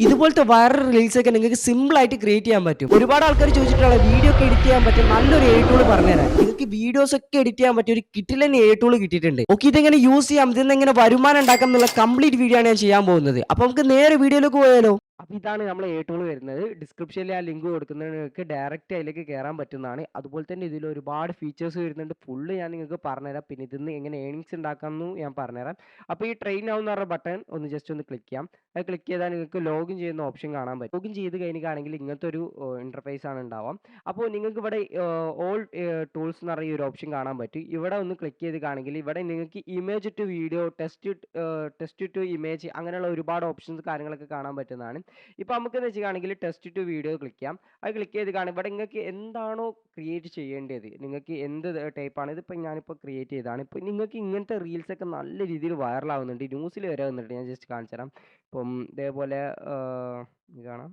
ഇതുപോലത്തെ വൈറൽ റീൽസൊക്കെ നിങ്ങൾക്ക് സിമ്പിളായിട്ട് ക്രിയേറ്റ് ചെയ്യാൻ പറ്റും. ഒരുപാട് ആൾക്കാർ ചോദിച്ചിട്ടുള്ള വീഡിയോ ഒക്കെ എഡിറ്റ് ചെയ്യാൻ പറ്റിയ നല്ലൊരു എഐ ടൂൾ പറഞ്ഞുതരാം. നിങ്ങൾക്ക് വീഡിയോസ് ഒക്കെ എഡിറ്റ് ചെയ്യാൻ പറ്റിയ ഒരു കിടിലൻ എഐ ടൂൾ കിട്ടിയിട്ടുണ്ട്. ഓക്കെ, ഇതെങ്ങനെ യൂസ് ചെയ്യാം, ഇതിന്ന് എങ്ങനെ വരുമാനം ഉണ്ടാക്കാം എന്നുള്ള കംപ്ലീറ്റ് വീഡിയോ ആണ് ഞാൻ ചെയ്യാൻ പോകുന്നത്. അപ്പൊ നമുക്ക് നേരെ വീഡിയോയിലേക്ക് പോയാലോ? അപ്പൊ ഇതാണ് നമ്മളെ എ ടൂൾ വരുന്നത്. ഡിസ്ക്രിപ്ഷനിൽ ആ ലിങ്ക് കൊടുക്കുന്നത് നിങ്ങൾക്ക് ഡയറക്റ്റ് അതിലേക്ക് കയറാൻ പറ്റുന്നതാണ്. അതുപോലെ തന്നെ ഇതിൽ ഒരുപാട് ഫീച്ചേഴ്സ് വരുന്നുണ്ട്. ഫുള്ള് ഞാൻ നിങ്ങൾക്ക് പറഞ്ഞുതരാം. പിന്നെ ഇതിന്ന് എങ്ങനെ ഏണിങ്സ് ഉണ്ടാക്കാമെന്നും ഞാൻ പറഞ്ഞുതരാം. അപ്പോൾ ഈ ട്രെയിൻ നൗ എന്ന് പറഞ്ഞ ബട്ടൺ ഒന്ന് ജസ്റ്റ് ഒന്ന് ക്ലിക്ക് ചെയ്യാം. അത് ക്ലിക്ക് ചെയ്താൽ നിങ്ങൾക്ക് ലോഗിൻ ചെയ്യുന്ന ഓപ്ഷൻ കാണാൻ പറ്റും. ലോഗിൻ ചെയ്ത് കഴിഞ്ഞിട്ടാണെങ്കിൽ ഇങ്ങനത്തെ ഒരു ഇന്റർഫേസ് ആണ് ഉണ്ടാവാം. അപ്പോൾ നിങ്ങൾക്ക് ഇവിടെ ഓൾ ടൂൾസ് എന്ന് പറയുന്ന ഒരു ഓപ്ഷൻ കാണാൻ പറ്റും. ഇവിടെ ഒന്ന് ക്ലിക്ക് ചെയ്ത് കാണെങ്കിൽ ഇവിടെ നിങ്ങൾക്ക് image to video, text to image അങ്ങനെയുള്ള ഒരുപാട് ഓപ്ഷൻസ് കാര്യങ്ങളൊക്കെ കാണാൻ പറ്റുന്നതാണ്. ഇപ്പോൾ നമുക്കെന്ന് വെച്ചിട്ടാണെങ്കിൽ ടെസ്റ്റ് ടു വീഡിയോ ക്ലിക്ക് ചെയ്യാം. അത് ക്ലിക്ക് ചെയ്ത് കാണും ഇവിടെ നിങ്ങൾക്ക് എന്താണോ ക്രിയേറ്റ് ചെയ്യേണ്ടത്, നിങ്ങൾക്ക് എന്ത് ടൈപ്പാണ് ഇതിപ്പോൾ ഞാനിപ്പോൾ ക്രിയേറ്റ് ചെയ്തതാണ്. ഇപ്പോൾ നിങ്ങൾക്ക് ഇങ്ങനത്തെ റീൽസൊക്കെ നല്ല രീതിയിൽ വൈറലാവുന്നുണ്ട്, ന്യൂസിൽ വരെ വന്നിട്ടുണ്ട്. ഞാൻ ജസ്റ്റ് കാണിച്ചു തരാം. ഇപ്പം ഇതേപോലെ ഇത് കാണാം.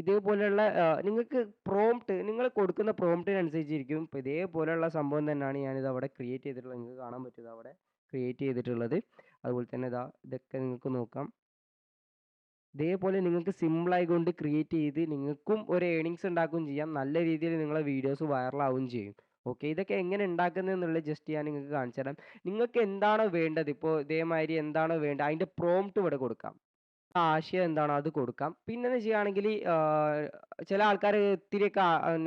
ഇതേപോലെയുള്ള നിങ്ങൾക്ക് പ്രോംപ്റ്റ് നിങ്ങൾ കൊടുക്കുന്ന പ്രോംപ്റ്റിനനുസരിച്ചിരിക്കും. ഇപ്പോൾ ഇതേപോലെയുള്ള സംഭവം തന്നെയാണ് ഞാനിത് അവിടെ ക്രിയേറ്റ് ചെയ്തിട്ടുള്ളത്. നിങ്ങൾക്ക് കാണാൻ പറ്റും അവിടെ ക്രിയേറ്റ് ചെയ്തിട്ടുള്ളത്. അതുപോലെ തന്നെ ഇതൊക്കെ നിങ്ങൾക്ക് നോക്കാം. ഇതേപോലെ നിങ്ങൾക്ക് സിമ്പിളായിക്കൊണ്ട് ക്രിയേറ്റ് ചെയ്ത് നിങ്ങൾക്കും ഒരു ഏണിങ്സ് ഉണ്ടാക്കുകയും ചെയ്യാം. നല്ല രീതിയിൽ നിങ്ങളെ വീഡിയോസ് വൈറലാവുകയും ചെയ്യും. ഓക്കെ, ഇതൊക്കെ എങ്ങനെ ഉണ്ടാക്കുന്നതെന്നുള്ളത് ജസ്റ്റ് ഞാൻ നിങ്ങൾക്ക് കാണിച്ചു തരാം. നിങ്ങൾക്ക് എന്താണോ വേണ്ടത്, ഇപ്പോൾ ഇതേമാതിരി എന്താണോ വേണ്ടത് അതിൻ്റെ പ്രോംപ്റ്റ് ഇവിടെ കൊടുക്കാം. ആശയം എന്താണോ അത് കൊടുക്കാം. പിന്നെന്ന് ചെയ്യുകയാണെങ്കില് ചില ആൾക്കാര്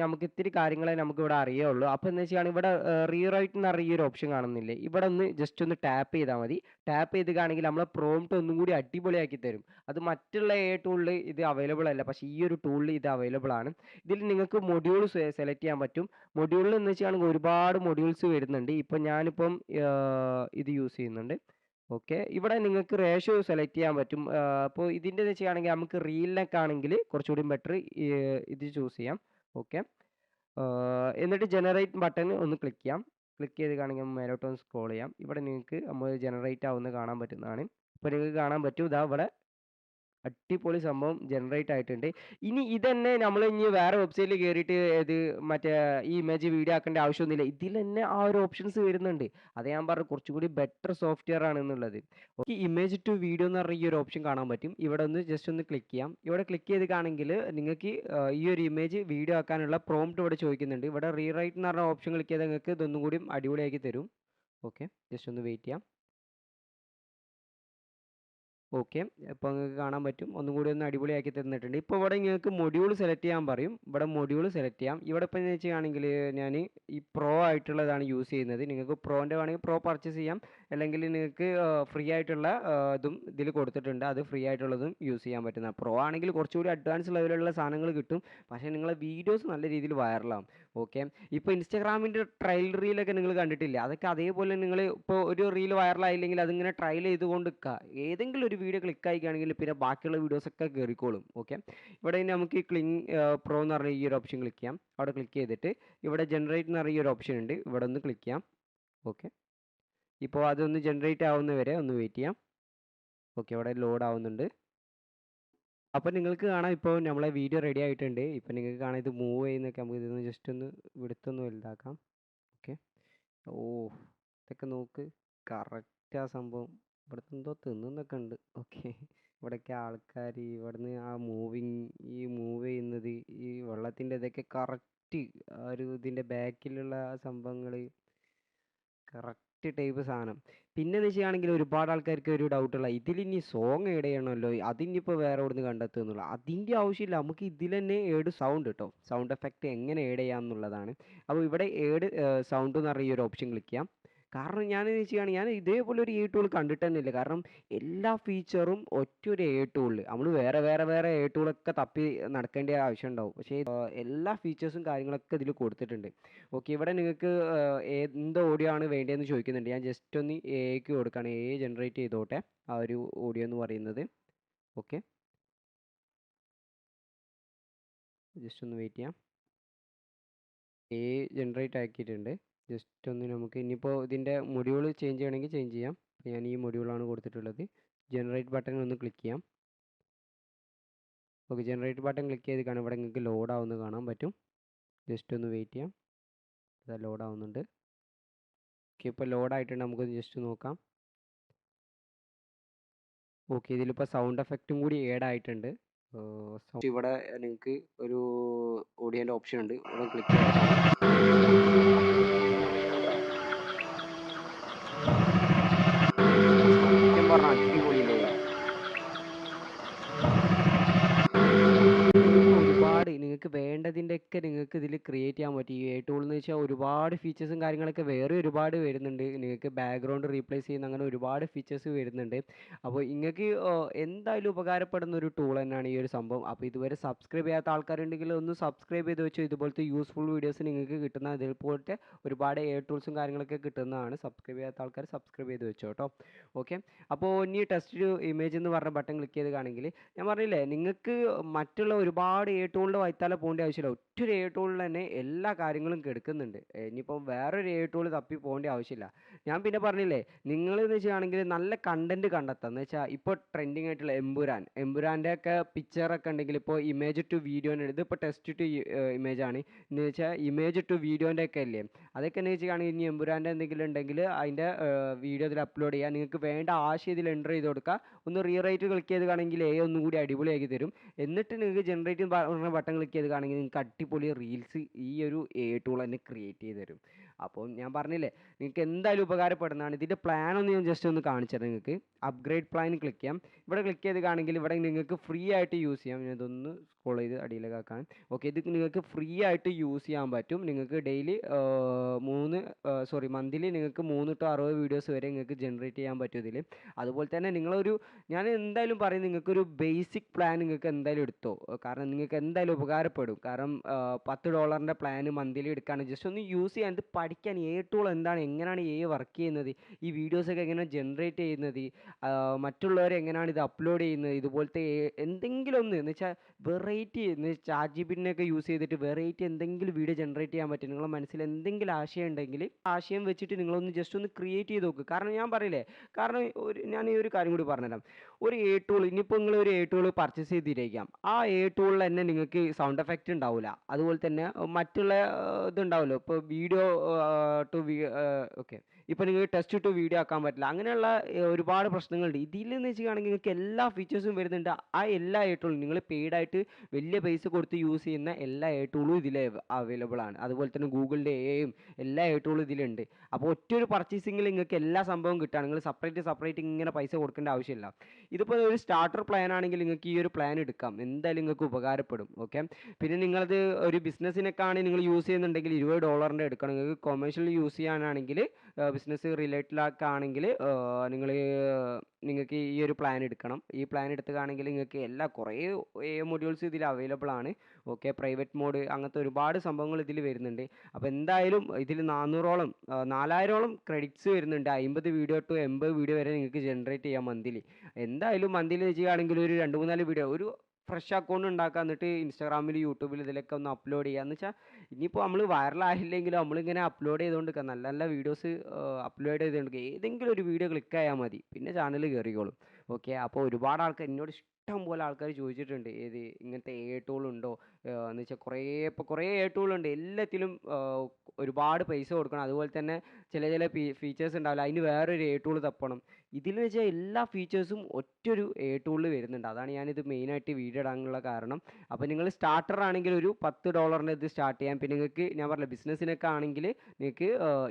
നമുക്ക് ഇത്തിരി കാര്യങ്ങളെ നമുക്കിവിടെ അറിയുള്ളൂ. അപ്പൊ എന്ന് വെച്ചാൽ ഇവിടെ റീറൈറ്റ് എന്ന് പറഞ്ഞ ഈ ഒരു ഓപ്ഷൻ കാണുന്നില്ലേ? ഇവിടെ ഒന്ന് ജസ്റ്റ് ഒന്ന് ടാപ്പ് ചെയ്താൽ മതി. ടാപ്പ് ചെയ്തുകാണെങ്കിൽ നമ്മളെ പ്രോംപ്റ്റ് ഒന്നും കൂടി അടിപൊളിയാക്കി തരും. അത് മറ്റുള്ള ടൂളിൽ ഇത് അവൈലബിൾ അല്ല. പക്ഷേ ഈ ഒരു ടൂളിൽ ഇത് അവൈലബിൾ ആണ്. ഇതിൽ നിങ്ങൾക്ക് മൊഡ്യൂൾ സെലക്ട് ചെയ്യാൻ പറ്റും. മൊഡ്യൂളിൽ എന്ന് വെച്ചാണെങ്കിൽ ഒരുപാട് മൊഡ്യൂൾസ് വരുന്നുണ്ട്. ഇപ്പം ഞാനിപ്പം ഇത് യൂസ് ചെയ്യുന്നുണ്ട്. ഓക്കെ. ഇവിടെ നിങ്ങൾക്ക് റേഷ്യോ സെലക്ട് ചെയ്യാൻ പറ്റും. അപ്പോൾ ഇതിൻ്റെത് ചെയ്യുകയാണെങ്കിൽ നമുക്ക് റീലിനൊക്കെ ആണെങ്കിൽ കുറച്ചുകൂടി ബെറ്റർ ഇത് ചൂസ് ചെയ്യാം. ഓക്കെ. എന്നിട്ട് ജനറേറ്റ് ബട്ടൺ ഒന്ന് ക്ലിക്ക് ചെയ്യാം. ക്ലിക്ക് ചെയ്ത് കാണെങ്കിൽ മേലോട്ടൊന്ന് സ്ക്രോൾ ചെയ്യാം. ഇവിടെ നിങ്ങൾക്ക് നമ്മൾ ജനറേറ്റ് ആവുന്നത് കാണാൻ പറ്റുന്നതാണ്. ഇപ്പോൾ നിങ്ങൾക്ക് കാണാൻ പറ്റും ഇതാ ഇവിടെ അടിപൊളി സംഭവം ജനറേറ്റ് ആയിട്ടുണ്ട്. ഇനി ഇതന്നെ നമ്മൾ ഇനി വേറെ വെബ്സൈറ്റിൽ കയറിയിട്ട് ഇത് മറ്റേ ഈ ഇമേജ് വീഡിയോ ആക്കേണ്ട ആവശ്യമൊന്നുമില്ല. ഇതിൽ തന്നെ ആ ഒരു ഓപ്ഷൻസ് വരുന്നുണ്ട്. അത് ഞാൻ പറഞ്ഞു കുറച്ചും കൂടി ബെറ്റർ സോഫ്റ്റ്വെയർ ആണെന്നുള്ളത്. ഓക്കെ, ഇമേജ് ടു വീഡിയോ എന്ന് പറഞ്ഞ ഈ ഒരു ഓപ്ഷൻ കാണാൻ പറ്റും. ഇവിടെ ഒന്ന് ജസ്റ്റ് ഒന്ന് ക്ലിക്ക് ചെയ്യാം. ഇവിടെ ക്ലിക്ക് ചെയ്ത് കാണെങ്കിൽ നിങ്ങൾക്ക് ഈ ഒരു ഇമേജ് വീഡിയോ ആക്കാനുള്ള പ്രോംപ്റ്റ് ഇവിടെ ചോദിക്കുന്നുണ്ട്. ഇവിടെ റീറൈറ്റ് എന്ന് പറഞ്ഞ ഓപ്ഷൻ ക്ലിക്ക് ചെയ്താൽ നിങ്ങൾക്ക് ഇതൊന്നും കൂടി അടിപൊളിയാക്കി തരും. ഓക്കെ, ജസ്റ്റ് ഒന്ന് വെയിറ്റ് ചെയ്യാം. ഓക്കെ. ഇപ്പോൾ നിങ്ങൾക്ക് കാണാൻ പറ്റും. ഒന്നും കൂടി ഒന്ന് അടിപൊളിയാക്കി തന്നിട്ടുണ്ട്. ഇപ്പോൾ ഇവിടെ നിങ്ങൾക്ക് മൊഡ്യൂൾ സെലക്ട് ചെയ്യാൻ പറയും. ഇവിടെ മൊഡ്യൂൾ സെലക്ട് ചെയ്യാം. ഇവിടെ ഇപ്പോൾ എന്ന് വെച്ചാണെങ്കിൽ ഞാൻ ഈ പ്രോ ആയിട്ടുള്ളതാണ് യൂസ് ചെയ്യുന്നത്. നിങ്ങൾക്ക് പ്രോൻ്റെ വേണമെങ്കിൽ പ്രോ പർച്ചേസ് ചെയ്യാം. അല്ലെങ്കിൽ നിങ്ങൾക്ക് ഫ്രീ ആയിട്ടുള്ള ഇതും ഇതിൽ കൊടുത്തിട്ടുണ്ട്. അത് ഫ്രീ ആയിട്ടുള്ളതും യൂസ് ചെയ്യാൻ പറ്റുന്ന. പ്രോ ആണെങ്കിൽ കുറച്ചുകൂടി അഡ്വാൻസ് ലെവലുള്ള സാധനങ്ങൾ കിട്ടും. പക്ഷേ നിങ്ങളെ വീഡിയോസ് നല്ല രീതിയിൽ വൈറലാവും. ഓക്കെ. ഇപ്പോൾ ഇൻസ്റ്റാഗ്രാമിൻ്റെ ട്രയൽ റീലൊക്കെ നിങ്ങൾ കണ്ടിട്ടില്ലേ? അതൊക്കെ അതേപോലെ നിങ്ങൾ ഇപ്പോൾ ഒരു റീൽ വൈറലായില്ലെങ്കിൽ അതിങ്ങനെ ട്രയൽ ചെയ്തുകൊണ്ട് നിൽക്കുക. ഏതെങ്കിലും ഒരു വീഡിയോ ക്ലിക്ക് ആയിക്കുകയാണെങ്കിൽ പിന്നെ ബാക്കിയുള്ള വീഡിയോസൊക്കെ കയറിക്കോളും. ഓക്കെ. ഇവിടെ ഇനി നമുക്ക് ഈ പ്രോ എന്ന് പറഞ്ഞ ഈ ഒരു ഓപ്ഷൻ ക്ലിക്ക് ചെയ്യാം. അവിടെ ക്ലിക്ക് ചെയ്തിട്ട് ഇവിടെ ജനറേറ്റ് എന്ന് പറഞ്ഞ ഈ ഒരു ഓപ്ഷൻ ഉണ്ട്. ഇവിടെ ഒന്ന് ക്ലിക്ക് ചെയ്യാം. ഓക്കെ. ഇപ്പോൾ അതൊന്ന് ജനറേറ്റ് ആവുന്നവരെ ഒന്ന് വെയിറ്റ് ചെയ്യാം. ഓക്കെ, ഇവിടെ ലോഡ് ആവുന്നുണ്ട്. അപ്പോൾ നിങ്ങൾക്ക് കാണാം ഇപ്പോൾ നമ്മളെ വീഡിയോ റെഡി ആയിട്ടുണ്ട്. ഇപ്പോൾ നിങ്ങൾക്ക് കാണാം ഇത് മൂവ് ചെയ്യുന്നൊക്കെ. നമുക്ക് ഇതൊന്ന് ജസ്റ്റ് ഒന്ന് വിടുത്തൊന്ന് വലുതാക്കാം. ഓക്കെ. ഓ, ഇതൊക്കെ നോക്ക്. കറക്റ്റ് ആ സംഭവം. ഇവിടുത്തെ എന്തോ തിന്നുന്നൊക്കെ ഉണ്ട്. ഓക്കെ. ഇവിടെയൊക്കെ ആൾക്കാർ ഇവിടുന്ന് ആ ഈ മൂവ് ചെയ്യുന്നത് ഈ വെള്ളത്തിൻ്റെ ഇതൊക്കെ കറക്റ്റ് ആ ഒരു ഇതിൻ്റെ ബാക്കിലുള്ള ആ സംഭവങ്ങൾ കറക്റ്റ് ടൈപ്പ് സാധനം. പിന്നെന്ന് വെച്ചാണെങ്കിൽ ഒരുപാട് ആൾക്കാർക്ക് ഒരു ഡൗട്ടുള്ള ഇതിലിനി സോങ് ഏഡ് ചെയ്യണമല്ലോ, അതിനിപ്പോൾ വേറെ എവിടുന്ന് കണ്ടെത്തുക. അതിൻ്റെ ആവശ്യമില്ല. നമുക്ക് ഇതിൽ തന്നെ ഏഡ് സൗണ്ട് കേട്ടോ, സൗണ്ട് എഫക്റ്റ് എങ്ങനെ ഏഡ് ചെയ്യാം എന്നുള്ളതാണ്. അപ്പോൾ ഇവിടെ ഏഡ് സൗണ്ട് എന്ന് പറഞ്ഞ ഈ ഒരു ഓപ്ഷൻ ക്ലിക്ക് ചെയ്യാം. കാരണം ഞാനെന്ന് വെച്ചാൽ ഞാൻ ഇതേപോലെ ഒരു ടൂൾ കണ്ടിട്ട് തന്നെ ഇല്ല. കാരണം എല്ലാ ഫീച്ചറും ഒറ്റൊരു ടൂളിൽ നമ്മൾ വേറെ ടൂളൊക്കെ തപ്പി നടക്കേണ്ട ആവശ്യം ഉണ്ടാവും. പക്ഷേ എല്ലാ ഫീച്ചേഴ്സും കാര്യങ്ങളൊക്കെ ഇതിൽ കൊടുത്തിട്ടുണ്ട്. ഓക്കെ. ഇവിടെ നിങ്ങൾക്ക് എന്ത് ഓഡിയോ ആണ് വേണ്ടതെന്ന് ചോദിക്കുന്നുണ്ട്. ഞാൻ ജസ്റ്റ് ഒന്ന് എഐക്ക് കൊടുക്കുകയാണ്. എ ജനറേറ്റ് ചെയ്തോട്ടെ ആ ഒരു ഓഡിയോ എന്ന് പറയുന്നത്. ഓക്കെ, ജസ്റ്റ് ഒന്ന് വെയിറ്റ് ചെയ്യാം. എ ജനറേറ്റ് ആക്കിയിട്ടുണ്ട്. ജസ്റ്റ് ഒന്ന് നമുക്ക് ഇനിയിപ്പോൾ ഇതിൻ്റെ മൊഡ്യൂൾ ചേഞ്ച് ചെയ്യണമെങ്കിൽ ചേഞ്ച് ചെയ്യാം. അപ്പോൾ ഞാൻ ഈ മൊഡ്യൂളാണ് കൊടുത്തിട്ടുള്ളത്. ജനറേറ്റ് ബട്ടൺ ഒന്ന് ക്ലിക്ക് ചെയ്യാം. ഓക്കെ, ജനറേറ്റ് ബട്ടൺ ക്ലിക്ക് ചെയ്ത് കാണാം. ഇവിടെ നിങ്ങൾക്ക് ലോഡ് ആവുന്നത് കാണാൻ പറ്റും. ജസ്റ്റ് ഒന്ന് വെയിറ്റ് ചെയ്യാം. ഇത് ലോഡ് ആവുന്നുണ്ട്. ഓക്കെ, ഇപ്പോൾ ലോഡ് ആയിട്ടുണ്ട്. നമുക്കൊന്ന് ജസ്റ്റ് നോക്കാം. ഓക്കെ, ഇതിലിപ്പോൾ സൗണ്ട് എഫക്റ്റും കൂടി ആഡ് ആയിട്ടുണ്ട്. ഇവിടെ നിങ്ങൾക്ക് ഒരു ഓഡിയോൻ്റെ ഓപ്ഷൻ ഉണ്ട്, ഇവിടെ ക്ലിക്ക് ചെയ്താൽ സത്യം പറഞ്ഞാൽ അടിപൊളിയില്ലേ. ഒരുപാട് നിങ്ങൾക്ക് വേണ്ടതിൻ്റെയൊക്കെ നിങ്ങൾക്ക് ഇതിൽ ക്രിയേറ്റ് ചെയ്യാൻ പറ്റും. ഈ എ ടൂൾ എന്ന് വെച്ചാൽ ഒരുപാട് ഫീച്ചേഴ്സും കാര്യങ്ങളൊക്കെ വേറെ ഒരുപാട് വരുന്നുണ്ട്. നിങ്ങൾക്ക് ബാക്ക്ഗ്രൗണ്ട് റീപ്ലേസ് ചെയ്യുന്ന അങ്ങനെ ഒരുപാട് ഫീച്ചേഴ്സ് വരുന്നുണ്ട്. അപ്പോൾ നിങ്ങൾക്ക് എന്തായാലും ഉപകാരപ്പെടുന്ന ഒരു ടൂൾ തന്നെയാണ് ഈ ഒരു സംഭവം. അപ്പോൾ ഇതുവരെ സബ്സ്ക്രൈബ് ചെയ്യാത്ത ആൾക്കാരുണ്ടെങ്കിൽ ഒന്ന് സബ്സ്ക്രൈബ് ചെയ്ത് വെച്ചോ. ഇതുപോലത്തെ യൂസ്ഫുൾ വീഡിയോസ് നിങ്ങൾക്ക് കിട്ടുന്ന ഇതുപോലത്തെ ഒരുപാട് എ ടൂൾസും കാര്യങ്ങളൊക്കെ കിട്ടുന്നതാണ്. സബ്സ്ക്രൈബ് ചെയ്യാത്ത ആൾക്കാർ സബ്സ്ക്രൈബ് ചെയ്ത് വെച്ചോ കേട്ടോ. ഓക്കെ, അപ്പോൾ ഇനി ടെസ്റ്റ് ഇമേജ് എന്ന് പറഞ്ഞ ബട്ടൺ ക്ലിക്ക് ചെയ്ത് കാണെങ്കിൽ ഞാൻ പറഞ്ഞില്ലേ, നിങ്ങൾക്ക് മറ്റുള്ള ഒരുപാട് എ ടൂളിൻ്റെ വൈത്താലെ പോകേണ്ട ആവശ്യമില്ല. ഒറ്റൊരു എ ടൂളിൽ തന്നെ എല്ലാ കാര്യങ്ങളും കെടുക്കുന്നുണ്ട്. ഇനിയിപ്പം വേറൊരു എ ടൂൾ തപ്പി പോകേണ്ട ആവശ്യമില്ല. ഞാൻ പിന്നെ പറഞ്ഞില്ലേ, നിങ്ങളെന്ന് വെച്ചാണെങ്കിൽ നല്ല കണ്ടന്റ് കണ്ടെത്താം. എന്ന് വെച്ചാൽ ഇപ്പോൾ ട്രെൻഡിങ് ആയിട്ടുള്ള എമ്പുരാൻ്റെ ഒക്കെ പിക്ചറൊക്കെ ഉണ്ടെങ്കിൽ ഇപ്പോൾ ഇമേജ് ടു വീഡിയോൻ്റെ ഇതിപ്പോൾ ടെസ്റ്റ് ടു ഇമേജ് ആണ്. എന്ന് വെച്ചാൽ ഇമേജ് ടു വീഡിയോൻ്റെ ഒക്കെ അല്ലേ, അതൊക്കെ എന്ന് വെച്ചാണെങ്കിൽ ഇനി എമ്പുരാൻ്റെ എന്തെങ്കിലും ഉണ്ടെങ്കിൽ അതിൻ്റെ വീഡിയോ ഇതിൽ അപ്ലോഡ് ചെയ്യുക. നിങ്ങൾക്ക് വേണ്ട ആശയം ഇതിൽ എൻ്റർ ചെയ്ത് കൊടുക്കുക. ഒന്ന് റീറൈറ്റ് ക്ലിക്ക് ചെയ്ത് കാണെങ്കിൽ ഒന്നും കൂടി അടിപൊളിയാക്കി തരും. എന്നിട്ട് നിങ്ങൾക്ക് ജനറേറ്റ് പറഞ്ഞ ബട്ടൺ ക്ലിക്ക് ചെയ്ത് കാണെങ്കിൽ നിങ്ങൾക്ക് അടിപൊളി റീൽസ് ഈ ഒരു എ ടൂൾ തന്നെ ക്രിയേറ്റ് ചെയ്ത് തരും. അപ്പോൾ ഞാൻ പറഞ്ഞില്ലേ, നിങ്ങൾക്ക് എന്തായാലും ഉപകാരപ്പെടുന്നതാണ്. ഇതിൻ്റെ പ്ലാൻ ഒന്ന് ഞാൻ ജസ്റ്റ് ഒന്ന് കാണിച്ചു തരാം. നിങ്ങൾക്ക് അപ്ഗ്രേഡ് പ്ലാൻ ക്ലിക്ക് ചെയ്യാം. ഇവിടെ ക്ലിക്ക് ചെയ്ത് കാണെങ്കിൽ ഇവിടെ നിങ്ങൾക്ക് ഫ്രീ ആയിട്ട് യൂസ് ചെയ്യാം. ഞാൻ ഇതൊന്ന് സ്ക്രോൾ ചെയ്ത് അടിയിലേക്ക് ആക്കാൻ. ഓക്കെ, ഇത് നിങ്ങൾക്ക് ഫ്രീ ആയിട്ട് യൂസ് ചെയ്യാൻ പറ്റും. നിങ്ങൾക്ക് ഡെയിലി മന്ത്ലി നിങ്ങൾക്ക് 3 to 60 വീഡിയോസ് വരെ നിങ്ങൾക്ക് ജനറേറ്റ് ചെയ്യാൻ പറ്റും ഇതിൽ. അതുപോലെ തന്നെ നിങ്ങളൊരു ഞാൻ എന്തായാലും പറയും, നിങ്ങൾക്കൊരു ബേസിക് പ്ലാൻ നിങ്ങൾക്ക് എന്തായാലും എടുത്തോ. കാരണം നിങ്ങൾക്ക് എന്തായാലും ഉപകാരപ്പെടും. കാരണം $10 പ്ലാൻ മന്ത്ലി എടുക്കുകയാണെങ്കിൽ ജസ്റ്റ് ഒന്ന് യൂസ് ചെയ്യാൻ, ഇത് പഠിക്കാൻ എ ടൂൾ എന്താണ്, എങ്ങനെയാണ് എ വർക്ക് ചെയ്യുന്നത്, ഈ വീഡിയോസൊക്കെ എങ്ങനെയാണ് ജനറേറ്റ് ചെയ്യുന്നത്, മറ്റുള്ളവർ എങ്ങനെയാണ് ഇത് അപ്ലോഡ് ചെയ്യുന്നത്, ഇതുപോലത്തെ എന്തെങ്കിലും ഒന്ന് എന്ന് വെച്ചാൽ വെറൈറ്റി ചാറ്റ് ജിപിറ്റിനെയൊക്കെ യൂസ് ചെയ്തിട്ട് വെറൈറ്റി എന്തെങ്കിലും വീഡിയോ ജനറേറ്റ് ചെയ്യാൻ പറ്റും. നിങ്ങളുടെ മനസ്സിൽ എന്തെങ്കിലും ആശയം ഉണ്ടെങ്കിൽ ആശയം വെച്ചിട്ട് നിങ്ങളൊന്ന് ജസ്റ്റ് ഒന്ന് ക്രിയേറ്റ് ചെയ്ത് നോക്ക്. കാരണം ഞാൻ പറയില്ലേ, കാരണം ഞാൻ ഈ ഒരു കാര്യം കൂടി പറഞ്ഞുതരാം. ഒരു എ ടൂൾ ഇനിയിപ്പോൾ നിങ്ങൾ ഒരു എ ടൂൾ പർച്ചേസ് ചെയ്തിരിക്കാം, ആ എ ടൂളിൽ തന്നെ നിങ്ങൾക്ക് സൗണ്ട് എഫക്റ്റ് ഉണ്ടാവില്ല. അതുപോലെ തന്നെ മറ്റുള്ള ഇതുണ്ടാവുമല്ലോ, ഇപ്പോൾ വീഡിയോ ടു ഓക്കെ, ഇപ്പോൾ നിങ്ങൾക്ക് ടെസ്റ്റ് ടു വീഡിയോ ആക്കാൻ പറ്റില്ല. അങ്ങനെയുള്ള ഒരുപാട് പ്രശ്നങ്ങളുണ്ട്. ഇതിലെന്ന് വെച്ചിട്ടുണ്ടെങ്കിൽ നിങ്ങൾക്ക് എല്ലാ ഫീച്ചേഴ്സും വരുന്നുണ്ട്. ആ എല്ലാ എ ടൂളും നിങ്ങൾ പെയ്ഡായിട്ട് വലിയ പൈസ കൊടുത്ത് യൂസ് ചെയ്യുന്ന എല്ലാ എ ടൂളും ഇതിൽ അവൈലബിൾ ആണ്. അതുപോലെ തന്നെ ഗൂഗിളിൻ്റെ എയും എല്ലാ എ ടൂളും ഇതിലുണ്ട്. അപ്പോൾ ഒറ്റൊരു പർച്ചേസിങ്ങിൽ നിങ്ങൾക്ക് എല്ലാ സംഭവം കിട്ടുകയാണ്. നിങ്ങൾ സെപ്പറേറ്റ് ഇങ്ങനെ പൈസ കൊടുക്കേണ്ട ആവശ്യമില്ല. ഇതിപ്പോൾ ഒരു സ്റ്റാർട്ടർ പ്ലാൻ ആണെങ്കിൽ നിങ്ങൾക്ക് ഈ ഒരു പ്ലാൻ എടുക്കാം. എന്തായാലും നിങ്ങൾക്ക് ഉപകാരപ്പെടും. ഓക്കെ, പിന്നെ നിങ്ങളത് ഒരു ബിസിനസ്സിനൊക്കെയാണ് നിങ്ങൾ യൂസ് ചെയ്യുന്നുണ്ടെങ്കിൽ $20 എടുക്കണം. നിങ്ങൾക്ക് കൊമേഴ്ഷ്യൽ യൂസ് ചെയ്യാനാണെങ്കിൽ ബിസിനസ് റിലേറ്റഡ് ഒക്കെ ആണെങ്കിൽ നിങ്ങൾക്ക് ഈ ഒരു പ്ലാൻ എടുക്കണം. ഈ പ്ലാൻ എടുത്തുകയാണെങ്കിൽ നിങ്ങൾക്ക് കുറേ മൊഡ്യൂൾസ് ഇതിൽ അവൈലബിൾ ആണ്. ഓക്കെ, പ്രൈവറ്റ് മോഡ് അങ്ങനത്തെ ഒരുപാട് സംഭവങ്ങൾ ഇതിൽ വരുന്നുണ്ട്. അപ്പോൾ എന്തായാലും ഇതിൽ 4000ഓളം ക്രെഡിറ്റ്സ് വരുന്നുണ്ട്. 50 വീഡിയോ ടു 80 വീഡിയോ വരെ നിങ്ങൾക്ക് ജനറേറ്റ് ചെയ്യാം മന്ത്ലി. എന്തായാലും മന്ത്ലി ചെയ്യുകയാണെങ്കിൽ ഒരു 2-3-4 വീഡിയോ ഒരു ഫ്രഷ് അക്കൗണ്ട് ഉണ്ടാക്കുക. എന്നിട്ട് ഇൻസ്റ്റാഗ്രാമിൽ യൂട്യൂബിൽ ഇതിലൊക്കെ ഒന്ന് അപ്ലോഡ് ചെയ്യുക. എന്ന് വെച്ചാൽ ഇനിയിപ്പോൾ നമ്മൾ വൈറലായില്ലെങ്കിലും നമ്മളിങ്ങനെ അപ്ലോഡ് ചെയ്തുകൊണ്ടിരിക്കുക. നല്ല നല്ല വീഡിയോസ് അപ്ലോഡ് ചെയ്തുകൊണ്ടിരിക്കുക. ഏതെങ്കിലും ഒരു വീഡിയോ ക്ലിക്ക് ആയാൽ മതി, പിന്നെ ചാനൽ കയറിക്കോളും. ഓക്കെ, അപ്പോൾ ഒരുപാട് ആൾക്കാർ എന്നോട് ഇഷ്ടം പോലെ ആൾക്കാർ ചോദിച്ചിട്ടുണ്ട്, ഇങ്ങനത്തെ എ ടൂൾ ഉണ്ടോ എന്ന് വെച്ചാൽ കുറേ എ ടൂൾ ഉണ്ട്. എല്ലാത്തിലും ഒരുപാട് പൈസ കൊടുക്കണം. അതുപോലെ തന്നെ ചില ഫീച്ചേഴ്സ് ഉണ്ടാവില്ല, അതിന് വേറൊരു എ ടൂൾ തപ്പണം. ഇതിലെന്ന് വെച്ചാൽ എല്ലാ ഫീച്ചേഴ്സും ഒറ്റൊരു എ ടൂളിൽ വരുന്നുണ്ട്. അതാണ് ഞാനിത് മെയിനായിട്ട് വീഡിയോ ഇടാനുള്ള കാരണം. അപ്പോൾ നിങ്ങൾ സ്റ്റാർട്ടർ ആണെങ്കിൽ ഒരു $10 ഇത് സ്റ്റാർട്ട് ചെയ്യാം. പിന്നെ നിങ്ങൾക്ക് ഞാൻ പറഞ്ഞില്ല, ബിസിനസ്സിനൊക്കെ ആണെങ്കിൽ നിങ്ങൾക്ക്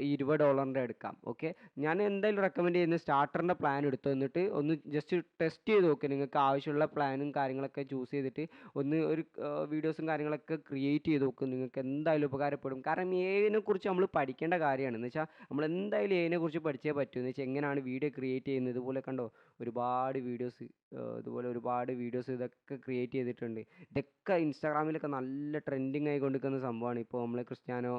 ഈ $20 എടുക്കാം. ഓക്കെ, ഞാൻ എന്തായാലും റെക്കമെൻഡ് ചെയ്യുന്നത് സ്റ്റാർട്ടറിൻ്റെ പ്ലാൻ എടുത്തു. എന്നിട്ട് ഒന്ന് ജസ്റ്റ് ടെസ്റ്റ് ചെയ്ത് നോക്കുക. നിങ്ങൾക്ക് ആവശ്യമുള്ള പ്ലാനും കാര്യങ്ങളൊക്കെ ചൂസ് ചെയ്തിട്ട് ഒന്ന് ഒരു വീഡിയോസും കാര്യങ്ങളൊക്കെ ക്രിയേറ്റ് ചെയ്ത് നോക്കും. നിങ്ങൾക്ക് എന്തായാലും ഉപകാരപ്പെടും. കാരണം എനെ കുറിച്ച് നമ്മൾ പഠിക്കേണ്ട കാര്യമാണ്. എന്ന് വെച്ചാൽ നമ്മൾ എന്തായാലും എനെ കുറിച്ച് പഠിച്ചേ പറ്റൂ. എന്ന് വെച്ചാൽ എങ്ങനെയാണ് വീഡിയോ ക്രിയേറ്റ് ചെയ്യുന്നത്. ഇതുപോലെ കണ്ടോ, ഒരുപാട് വീഡിയോസ് ഇതൊക്കെ ക്രിയേറ്റ് ചെയ്തിട്ടുണ്ട്. ഇതൊക്കെ ഇൻസ്റ്റാഗ്രാമിലൊക്കെ നല്ല ട്രെൻഡിങ് ആയിക്കൊണ്ടിരിക്കുന്ന സംഭവമാണ്. ഇപ്പോൾ നമ്മൾ ക്രിസ്ത്യാനോ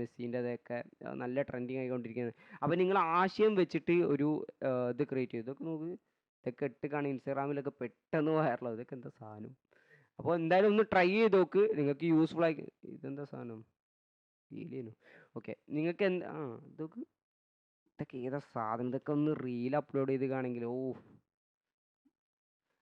മെസ്സിൻ്റെതൊക്കെ നല്ല ട്രെൻഡിങ് ആയിക്കൊണ്ടിരിക്കുന്നത്. അപ്പോൾ നിങ്ങൾ ആശയം വെച്ചിട്ട് ഒരു ഇത് ക്രിയേറ്റ് ചെയ്തു. ഇതൊക്കെ നോക്ക്, ഇതൊക്കെ ഇട്ടിട്ടാണ് ഇൻസ്റ്റാഗ്രാമിലൊക്കെ പെട്ടെന്ന് വൈറലാവും. ഇതൊക്കെ എന്താ സാധനം. അപ്പോൾ എന്തായാലും ഒന്ന് ട്രൈ ചെയ്ത് നോക്ക്, നിങ്ങൾക്ക് യൂസ്ഫുൾ ആയി. ഇതെന്താ സാധനം, ഫീൽ ചെയ്യുന്നു. ഓക്കെ, നിങ്ങൾക്ക് ഇതൊക്കെ ഏതാ സാധനം. ഇതൊക്കെ ഒന്ന് റീൽ അപ്ലോഡ് ചെയ്ത് കാണെങ്കിൽ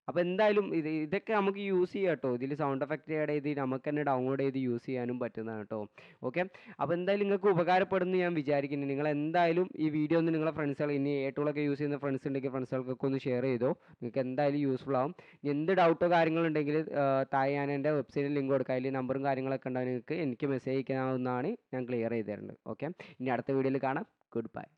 അപ്പോൾ എന്തായാലും ഇതൊക്കെ നമുക്ക് യൂസ് ചെയ്യാം കേട്ടോ. ഇതിൽ സൗണ്ട് എഫക്റ്റ് ആഡ് ചെയ്ത് നമുക്ക് തന്നെ ഡൗൺലോഡ് ചെയ്ത് യൂസ് ചെയ്യാനും പറ്റുന്നതാണ് കേട്ടോ. ഓക്കെ, അപ്പോൾ എന്തായാലും നിങ്ങൾക്ക് ഉപകാരപ്പെടുമെന്ന് ഞാൻ വിചാരിക്കുന്നു. നിങ്ങൾ എന്തായാലും ഈ വീഡിയോ ഒന്ന് നിങ്ങളെ ഫ്രണ്ട്സുകൾ, ഇനി എ ടൂളൊക്കെ യൂസ് ചെയ്യുന്ന ഫ്രണ്ട്സ് ഉണ്ടെങ്കിൽ ഫ്രണ്ട്സുകൾക്കൊക്കെ ഒന്ന് ഷെയർ ചെയ്തോ. നിങ്ങൾക്ക് എന്തായാലും യൂസ്ഫുൾ ആവും. ഇനി എന്ത് ഡൗട്ടോ കാര്യങ്ങളുണ്ടെങ്കിൽ താഴെ ഞാൻ എൻ്റെ വെബ്സൈറ്റിൽ ലിങ്ക് കൊടുക്കാം. അതിൽ നമ്പറും കാര്യങ്ങളൊക്കെ ഉണ്ടാവും. നിങ്ങൾക്ക് എനിക്ക് മെസ്സേജ് അയക്കാവുന്നതാണ്, ഞാൻ ക്ലിയർ ചെയ്ത് തരുന്നത്. ഓക്കെ, ഇനി അടുത്ത വീഡിയോയിൽ കാണാം. Good bye.